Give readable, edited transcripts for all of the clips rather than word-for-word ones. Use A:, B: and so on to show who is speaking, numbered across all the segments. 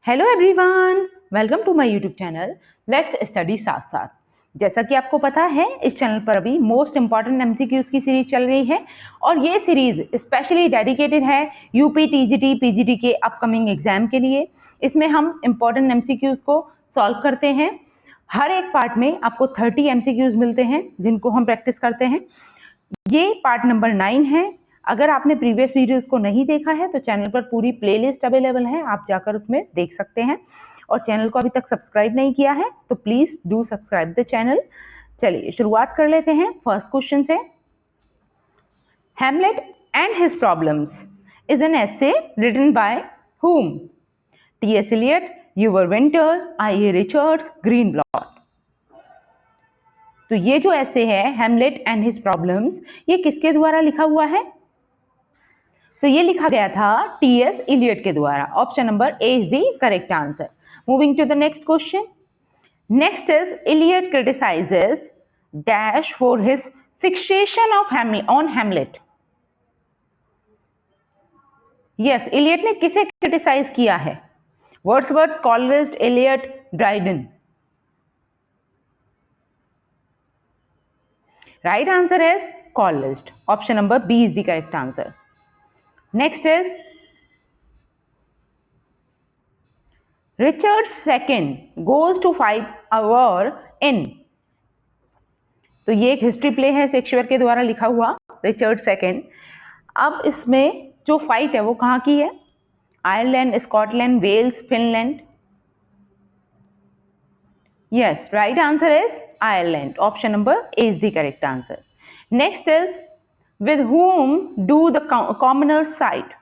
A: Hello everyone, welcome to my YouTube channel let's study साथ साथ। जैसा कि आपको पता है, इस चैनल पर अभी मोस्ट इंपॉर्टेंट एमसीक्यूज की सीरीज चल रही है और ये सीरीज स्पेशली डेडिकेटेड है यूपी टीजीटी पीजीटी के अपकमिंग एग्जाम के लिए। इसमें हम इंपॉर्टेंट एमसीक्यूज को सॉल्व करते हैं। हर एक पार्ट में आपको 30 एमसीक्यूज मिलते हैं जिनको हम प्रैक्टिस करते हैं। ये पार्ट नंबर 9 है। अगर आपने प्रीवियस वीडियोस को नहीं देखा है तो चैनल पर पूरी प्लेलिस्ट अवेलेबल है, आप जाकर उसमें देख सकते हैं। और चैनल को अभी तक सब्सक्राइब नहीं किया है तो please do subscribe the channel. चलिए शुरुआत कर लेते हैं। फर्स्ट क्वेश्चन से, Hamlet and his problems is an essay written by whom? T S. Eliot, Yvor Winters, I A. Richards, Greenblatt. तो ये जो ऐसे है हैमलेट एंड हिज प्रॉब्लम्स, ये किसके द्वारा लिखा हुआ है? तो ये लिखा गया था टी.एस. इलियट के द्वारा। Option number A is the correct answer. Moving to the next question. Next is Eliot criticises dash for his fixation of on Hamlet. Yes, Eliot ने किसे क्रिटिसाइज किया है? Wordsworth, Coleridge, Eliot, Dryden. Right answer is Coleridge. Option number B is the correct answer. Next is Richard II goes to fight a war in. तो ये एक history play है Shakespeare के द्वारा लिखा हुआ, रिचर्ड सेकेंड। अब इसमें जो फाइट है वो कहाँ की है? Ireland, Scotland, Wales, Finland. Yes, right answer is Ireland. Option number A is the correct answer. Next is, with whom do the commoners side?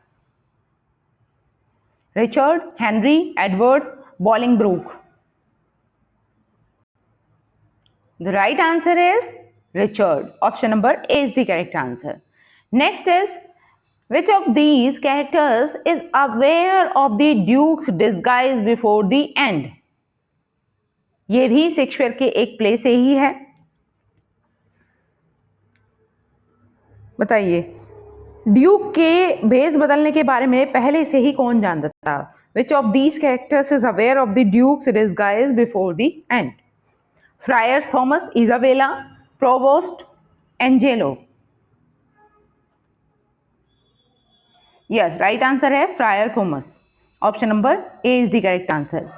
A: Richard, Henry, Edward, Bolingbroke. The right answer is Richard. Option number A is the correct answer. Next is, which of these characters is aware of the Duke's disguise before the end? ये भी Shakespeare के एक play से ही है। बताइए, Duke के भेष बदलने के बारे में पहले से ही कौन जानता था? Which of these characters is aware of the duke's disguise before the end? Friars Thomas, Isabella, provost, Angelo. Yes, right answer है friar Thomas. Option number A is the correct answer.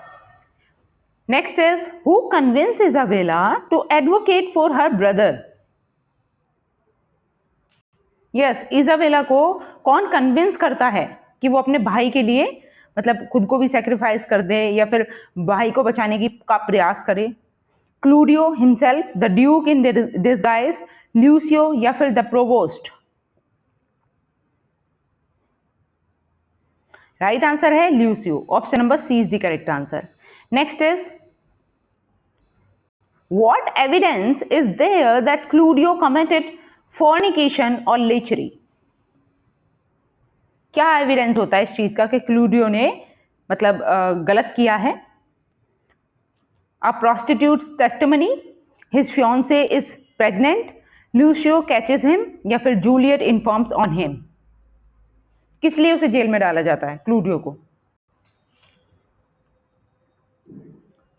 A: Next is, who convinced Isabella to advocate for her brother? Yes, Isabella को कौन convince करता है कि वो अपने भाई के लिए मतलब खुद को भी सेक्रीफाइस कर दे या फिर भाई को बचाने की का प्रयास करे? Claudio himself, the duke in disguise, Lucio या फिर द प्रोवोस्ट? राइट आंसर है Lucio. Option number C is the correct answer. Next is, what evidence is there that Claudio committed fornication or lechery? क्या evidence होता है इस चीज का कि क्लूडियो ने मतलब गलत किया है? A prostitute's testimony, his fiancée is pregnant, Lucio catches him या फिर जूलियट informs on him? किस लिए उसे जेल में डाला जाता है क्लूडियो को?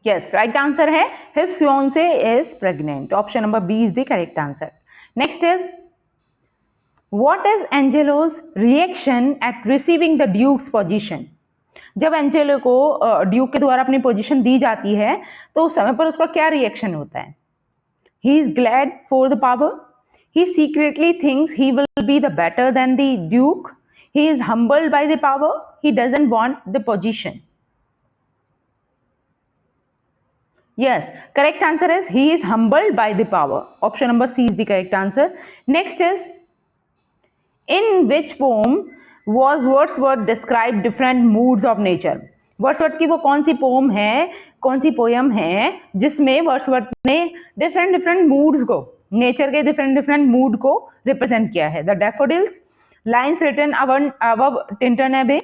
A: Yes, right answer है his fiancée is pregnant. Option number B is the correct answer. Next is, what is Angelo's reaction at receiving the Duke's position? जब एंजेलो को ड्यूक के द्वारा अपनी पोजीशन दी जाती है तो उस समय पर उसका क्या रिएक्शन होता है? He is glad for the power. He secretly thinks he will be the better than the Duke. He is humbled by the power. He doesn't want the position. Yes, correct answer is he is humbled by the power. Option number C is the correct answer. Next is, in which poem was Wordsworth described different moods of nature? Wordsworth की वो कौन सी pome है, कौन सी poem है जिसमें Wordsworth ने different moods को, nature के डिफरेंट मूड को रिप्रेजेंट किया है? The daffodils, lines written above Tintern abbey,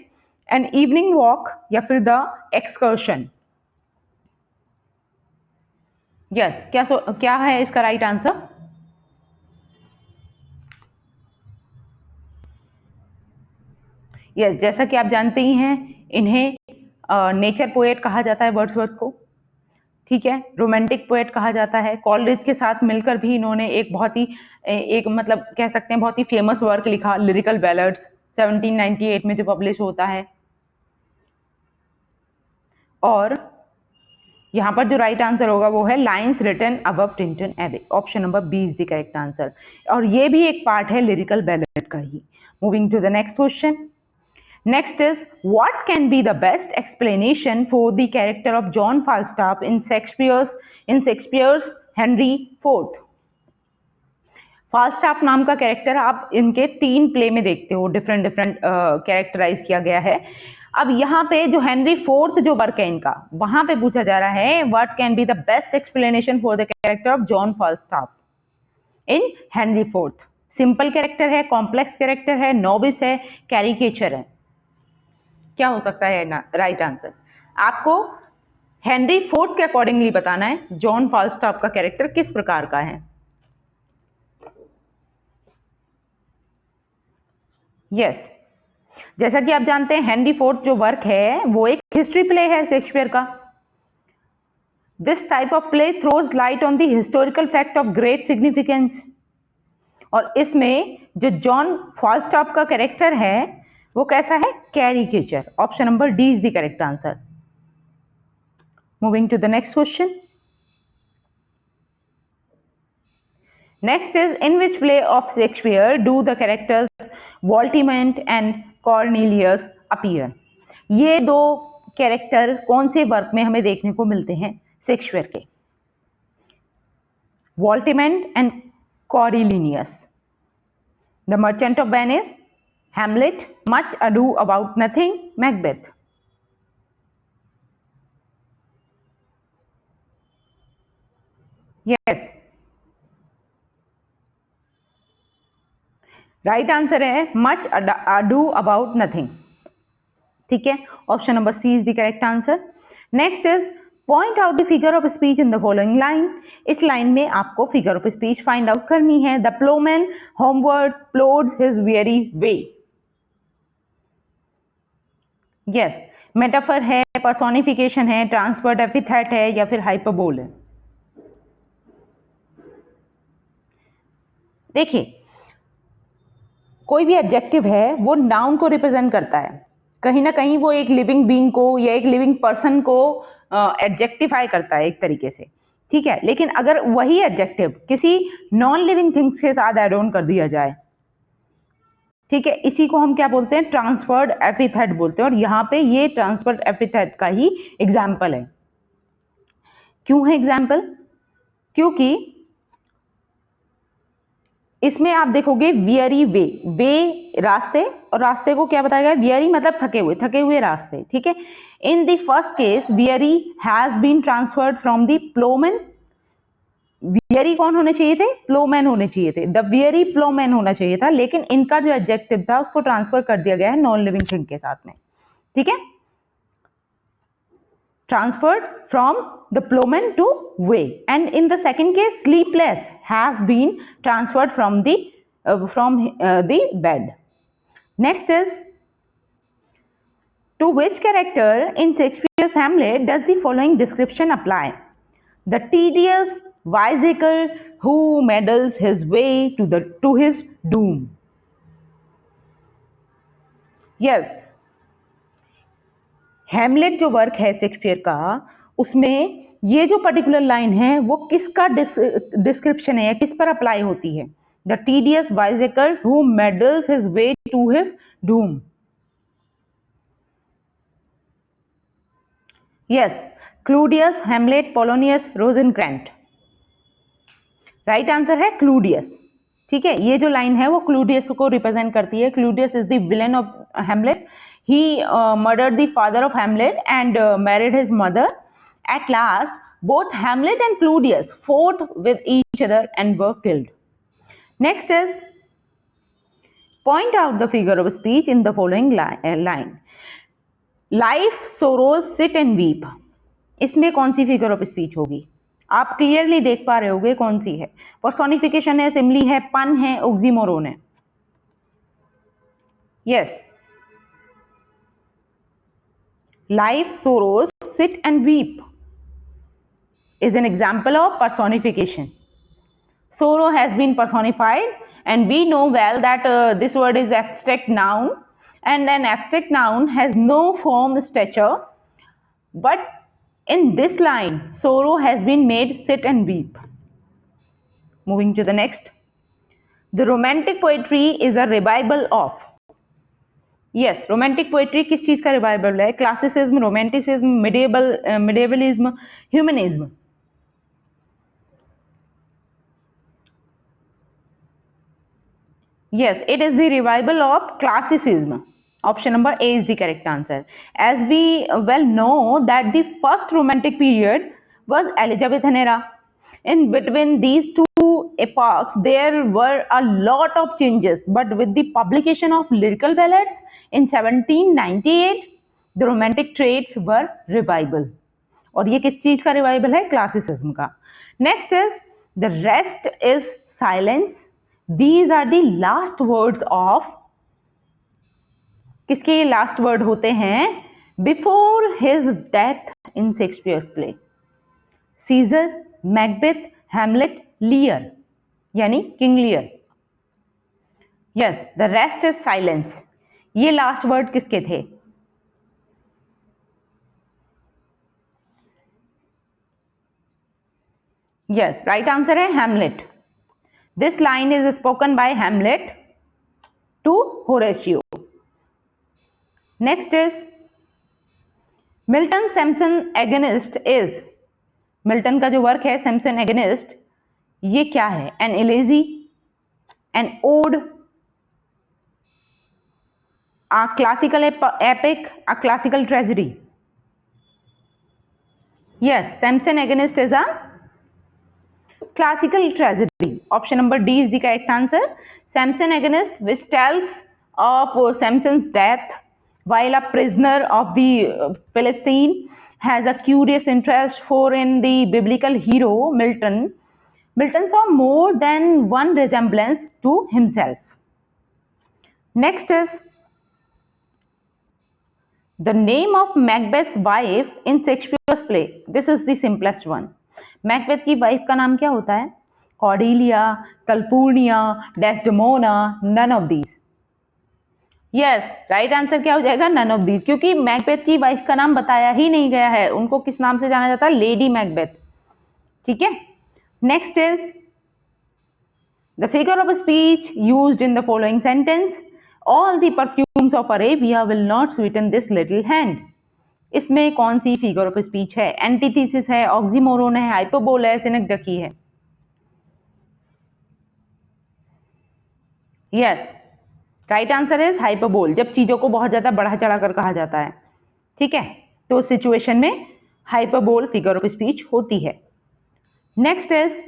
A: an evening walk या फिर द एक्सकर्शन? यस, क्या है इसका राइट आंसर? यस, जैसा कि आप जानते ही हैं, इन्हें नेचर पोएट कहा जाता है वर्ड्सवर्थ को, ठीक है, रोमांटिक पोएट कहा जाता है। कॉलरिज के साथ मिलकर भी इन्होंने एक बहुत ही एक मतलब कह सकते हैं बहुत ही फेमस वर्क लिखा, लिरिकल बैलड्स, 1798 में जो पब्लिश होता है। और यहाँ पर जो राइट आंसर होगा वो है lines written above Tintern Abbey, option number B is the correct answer. और ये भी एक पार्ट है लिरिकल बैलेड का ही। Moving to the next question. Next is, what can be the best explanation for the character of John Falstaff in Shakespeare's Henry IV? फाल्स्टाफ नाम का character आप इनके 3 प्ले में देखते हो, डिफरेंट कैरेक्टराइज किया गया है। अब यहाँ पे जो हेनरी फोर्थ जो वर्क है इनका, वहां पे पूछा जा रहा है what can be the best explanation for the character of John Falstaff in Henry Fourth. Simple character है, कॉम्प्लेक्स कैरेक्टर है, नोविस है, कैरिकेचर है, क्या हो सकता है ना राइट आंसर? आपको हेनरी फोर्थ के अकॉर्डिंगली बताना है जॉन फाल्स्टाफ का कैरेक्टर किस प्रकार का है। यस, जैसा कि आप जानते हैं हेनरी फोर्थ जो वर्क है वो एक हिस्ट्री प्ले है शेक्सपियर का। This type of play throws light on the historical fact of great significance. और इसमें जो जॉन फाल्स्टाफ का कैरेक्टर है वो कैसा है? Caricature. Option number D is the correct answer. Moving to the next question. Next is, in which play of Shakespeare do the characters Voltemand and Cornelius appear? ये 2 character कौन से वर्क में हमें देखने को मिलते हैं शेक्सपियर के? Voltemand and Cornelius. The Merchant of Venice, Hamlet, Much Ado About Nothing, Macbeth. Yes. Right answer है Much Ado About Nothing। ठीक है, option number C is the correct answer. Next is, point out the figure of speech in the following line. इस line में आपको figure of speech find out करनी है। The ploughman homeward plods his weary way. Yes, metaphor है, personification है, transferred epithet है या फिर हाइपरबोल है? देखिए, कोई भी एडजेक्टिव है वो नाउन को रिप्रेजेंट करता है, कहीं ना कहीं वो एक लिविंग बीइंग को या एक लिविंग पर्सन को एडजेक्टिफाई करता है एक तरीके से, ठीक है। लेकिन अगर वही एडजेक्टिव किसी नॉन लिविंग थिंग्स के साथ एड ऑन कर दिया जाए, ठीक है, इसी को हम क्या बोलते हैं? ट्रांसफर्ड एपिथेट बोलते हैं। और यहाँ पे ये ट्रांसफर्ड एपिथेट का ही एग्जाम्पल है। क्यों है एग्जाम्पल? क्योंकि इसमें आप देखोगे वियरी वे, वे रास्ते, और रास्ते को क्या बताया गया? वियरी मतलब थके हुए रास्ते, ठीक है। In the first case weary has been transferred from the ploughman. Weary कौन होने चाहिए थे? प्लोमैन होने चाहिए थे, द वियरी प्लोमैन होना चाहिए था, लेकिन इनका जो एडजेक्टिव था उसको ट्रांसफर कर दिया गया है नॉन लिविंग थिंग के साथ में, ठीक है। Transferred from the ploughman to way. And in the second case sleepless has been transferred from the bed. Next is, to which character in Shakespeare's Hamlet does the following description apply? The tedious vizier who meddles his way to his doom. Yes, Hamlet जो work है Shakespeare का, उसमें ये जो particular line है वो किसका description है या किस पर अप्लाई होती है? The tedious wiseacre who meddles his way to his doom. Yes, Claudius, Hamlet, Polonius, Rosencrantz. Right answer है क्लूडियस, ठीक है। ये जो लाइन है वो क्लूडियस को रिप्रेजेंट करती है। Claudius is the villain of Hamlet. He murdered the father of Hamlet and married his mother. At last both Hamlet and Claudius fought with each other and were killed. Next is, point out the figure of speech in the following line. Life, sorrows, sit and weep. इसमें कौन सी figure of speech होगी? आप clearly देख पा रहे होगे कौन सी है। पर्सोनिफिकेशन है, सिमली है, पन है, ऑक्सीमोरोन है? Yes, Life sorrows, sit and weep is an example of personification. Sorrow has been personified, and we know well that this word is abstract noun, and an abstract noun has no form, stature, but in this line, sorrow has been made sit and weep. Moving to the next. The romantic poetry is a revival of. Yes, romantic poetry किस चीज का revival है? Classicism, romanticism, medievalism, humanism. Yes, it is the revival of classicism. Option number A is the correct answer. As we well know that the first romantic period was Elizabethan era. In between these two epochs, there were a lot of changes, but with the publication of lyrical ballads in 1798, the romantic traits were revival. और ये किस चीज का revival है? Classicism का. Next is the rest is silence. These are the last words of. किसके ये last word होते हैं? Before his death in Shakespeare's play. Caesar, Macbeth, Hamlet, Lear, यानी King Lear. Yes, the rest is silence. ये last word किसके थे? Yes, right answer है Hamlet. This line is spoken by Hamlet to Horatio. Next is Milton Samson Agonistes is. Milton का जो work है Samson agonist, ये क्या है? An elegy, an ode, a classical epic, a classical tragedy. Yes, Samson Agonist is a classical tragedy. Option number D is the correct answer. Samson Agonist, which tells of Samson's death while a prisoner of the Philistine, has a curious interest for in the biblical hero Milton. Milton saw more than one resemblance to himself. Next is the name of Macbeth's wife in Shakespeare's play. This is the simplest one. Macbeth की wife का नाम क्या होता है? Cordelia, Calpurnia, Desdemona, none of these. Yes, right answer क्या हो जाएगा? None of these. क्योंकि मैकबेथ की वाइफ का नाम बताया ही नहीं गया है. उनको किस नाम से जाना जाता है? Lady Macbeth. ठीक है. Next is the figure of speech used in the following sentence. All the perfumes of Arabia will not sweeten this little hand. इसमें कौन सी फिगर ऑफ स्पीच है? एंटीथेसिस है, ऑक्सीमोरोन है, हाइपरबोल है, सिनेक्डकी है. Yes, right answer is hyperbole. जब चीजों को बहुत ज्यादा बढ़ा चढ़ाकर कहा जाता है, ठीक है, तो उस सिचुएशन में हाइपरबोल फिगर ऑफ स्पीच होती है. Next is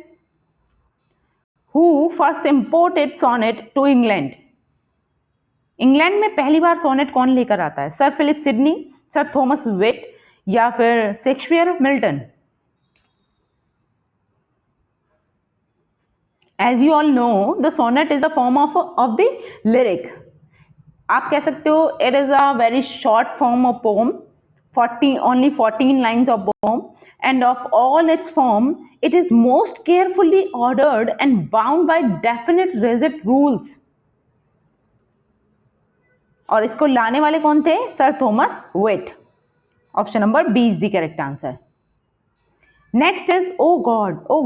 A: who first imported sonnet to England. England में पहली बार सोनेट कौन लेकर आता है? Sir Philip Sidney, Sir Thomas Wyatt, या फिर Shakespeare, Milton? As you all know, the sonnet is a form of the lyric. आप कह सकते हो it is a very short form of poem, only 14 lines of poem, and of all its form, it is most carefully ordered and bound by definite rigid rules. और इसको लाने वाले कौन थे? Sir Thomas Wyatt. Option number B is the correct answer. Next is O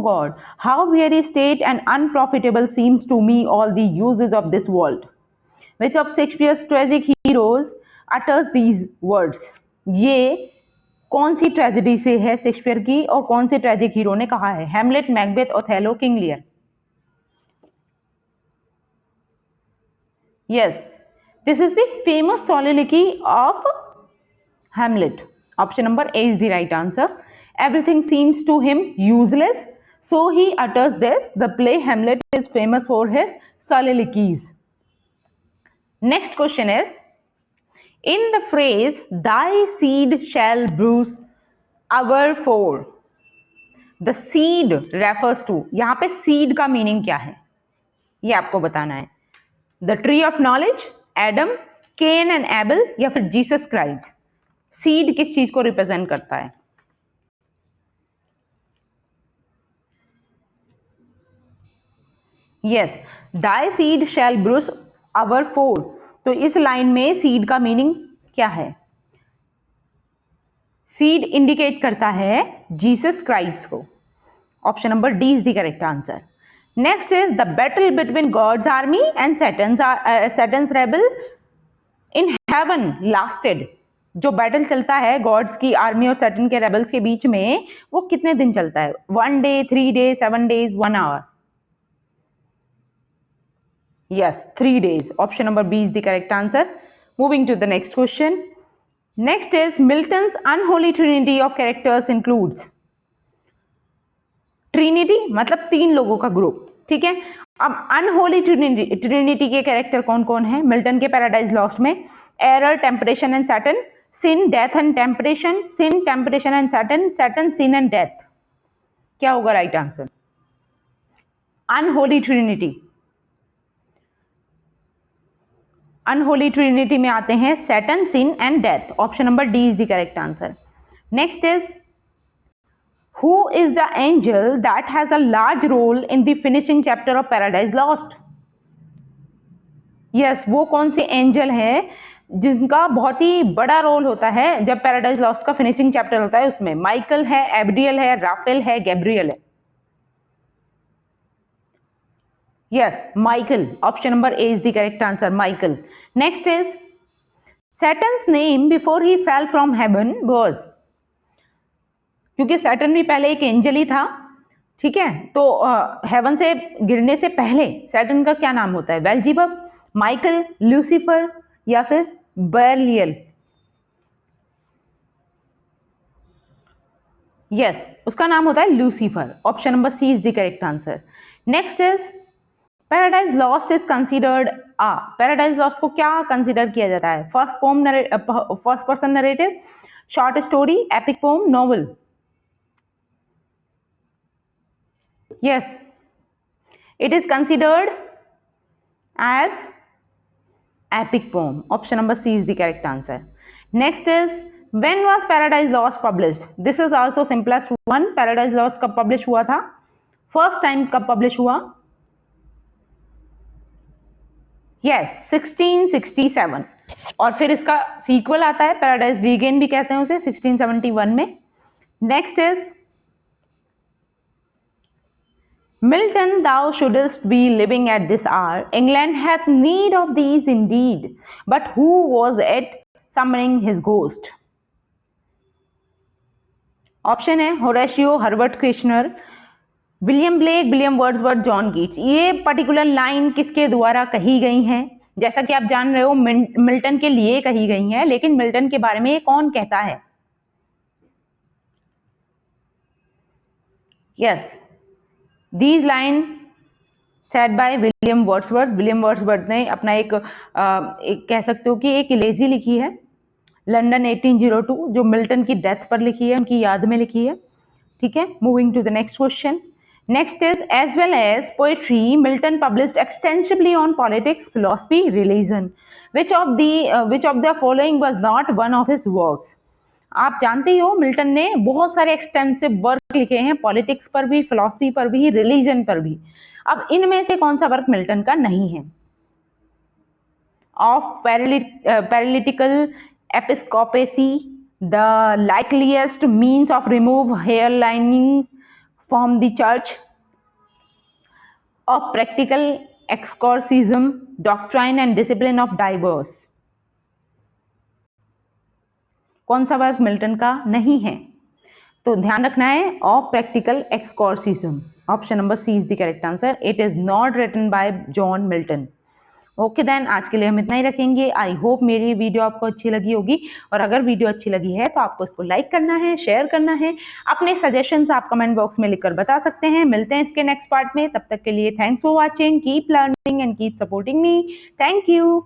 A: God how weary stale and unprofitable seems to me all the uses of this world. Which of Shakespeare's tragic heroes utters these words. ये कौन सी tragedy से है Shakespeare की, और कौन से tragic hero ने कहा है? Hamlet, Macbeth, Othello, king Lear. Yes, this is the famous soliloquy of Hamlet. Option number A is the right answer. Everything seems to him useless, so he utters this. The play Hamlet is famous for his soliloquies. Next question is, in the phrase thy seed shall bruise our foe, the seed refers to, यहाँ पे seed का meaning क्या है ये आपको बताना है. The tree of knowledge, Adam, Cain and Abel, या फिर जीसस क्राइस्ट. सीड किस चीज को रिप्रेजेंट करता है? Yes, thy seed shall bruise our four. तो इस लाइन में सीड का मीनिंग क्या है? सीड इंडिकेट करता है जीसस क्राइस्ट को। Option number D is the correct answer. Next is the battle between God's army and Satan's rebel in heaven lasted. जो बैटल चलता है गॉड्स की आर्मी और सैटन के रेबल्स के बीच में, वो कितने दिन चलता है? 1 day, 3 days, 7 days, 1 hour? Yes, 3 days. Option number B is the correct answer. Moving to the next question. Next is Milton's unholy trinity of characters includes. Trinity मतलब 3 लोगों का ग्रुप, ठीक है। अब अनहोली ट्रिनिटी के कैरेक्टर कौन कौन है मिल्टन के पैराडाइज लॉस्ट में? Error, temptation and Satan, sin, death and temptation, sin, temptation and Satan, Satan, sin and death. क्या होगा right answer? Unholy trinity. Unholy trinity में आते हैं Satan, sin and death. Option number D is the correct answer. Next is who is the angel that has a large role in the finishing chapter of Paradise Lost? Yes, वो कौन से angel है जिनका बहुत ही बड़ा role होता है जब पैराडाइज लॉस्ट का फिनिशिंग चैप्टर होता है उसमें? माइकल है, एब्रियल है, राफेल है, गैब्रियल है? Yes, Michael. Option number A is the correct answer, Michael. Next is Saturn's name before he fell from heaven was. क्योंकि सैटर्न भी पहले एक एंजल ही था, ठीक है, तो हेवन से गिरने से पहले सैटर्न का क्या नाम होता है? बेल्जिबब, माइकल, लूसीफर या फिर बेलियल? यस, उसका नाम होता है Lucifer. Option number C is the correct answer. Next is Paradise Lost is considered a. Paradise Lost को क्या कंसीडर किया जाता है? First person narrative, short story, epic poem, novel? Yes, it is considered as epic poem. Option number C is the correct answer. Next is when was Paradise Lost published? This is also simplest one. Paradise Lost कब publish हुआ था? First time कब publish हुआ? Yes, 1667। और फिर इसका sequel आता है पैराडाइज रीगेन भी कहते हैं उसे, 1671 में। Next is Milton, thou shouldst be living at this hour. England hath need of these indeed. But who was it summoning his ghost? Option है होरेशियो, हर्बर्ट क्रिश्नर, William Blake, William Wordsworth, John Keats. ये particular line किसके द्वारा कही गई हैं? जैसा कि आप जान रहे हो मिल्टन के लिए कही गई हैं, लेकिन मिल्टन के बारे में ये कौन कहता है? Yes, these line said by William Wordsworth. William Wordsworth ने अपना एक कह सकते हो कि एक इलेजी लिखी है, लंदन 1802, जो मिल्टन की डेथ पर लिखी है, उनकी याद में लिखी है, ठीक है। Moving to the next question. Next is as well as poetry, Milton published extensively on politics, philosophy, religion. Which of the following was not one of his works? आप जानते ही हो मिल्टन ने बहुत सारे एक्सटेंसिव वर्क लिखे हैं, politics पर भी, फिलॉसफी पर भी, रिलीजन पर भी। अब इनमें से कौन सा वर्क मिल्टन का नहीं है? Of Prelatical Episcopacy, the likeliest means of remove hirelings from the church, of practical exorcism, doctrine and discipline of divorce? कौन सा वर्क मिल्टन का नहीं है? तो ध्यान रखना है of practical exorcism. Option number C is the correct answer. It is not written by John Milton. Okay then, आज के लिए हम इतना ही रखेंगे। आई होप मेरी वीडियो आपको अच्छी लगी होगी, और अगर वीडियो अच्छी लगी है तो आपको इसको लाइक करना है, शेयर करना है, अपने सजेशंस आप कमेंट बॉक्स में लिखकर बता सकते हैं। मिलते हैं इसके नेक्स्ट पार्ट में, तब तक के लिए thanks for watching, keep learning and keep supporting me. Thank you.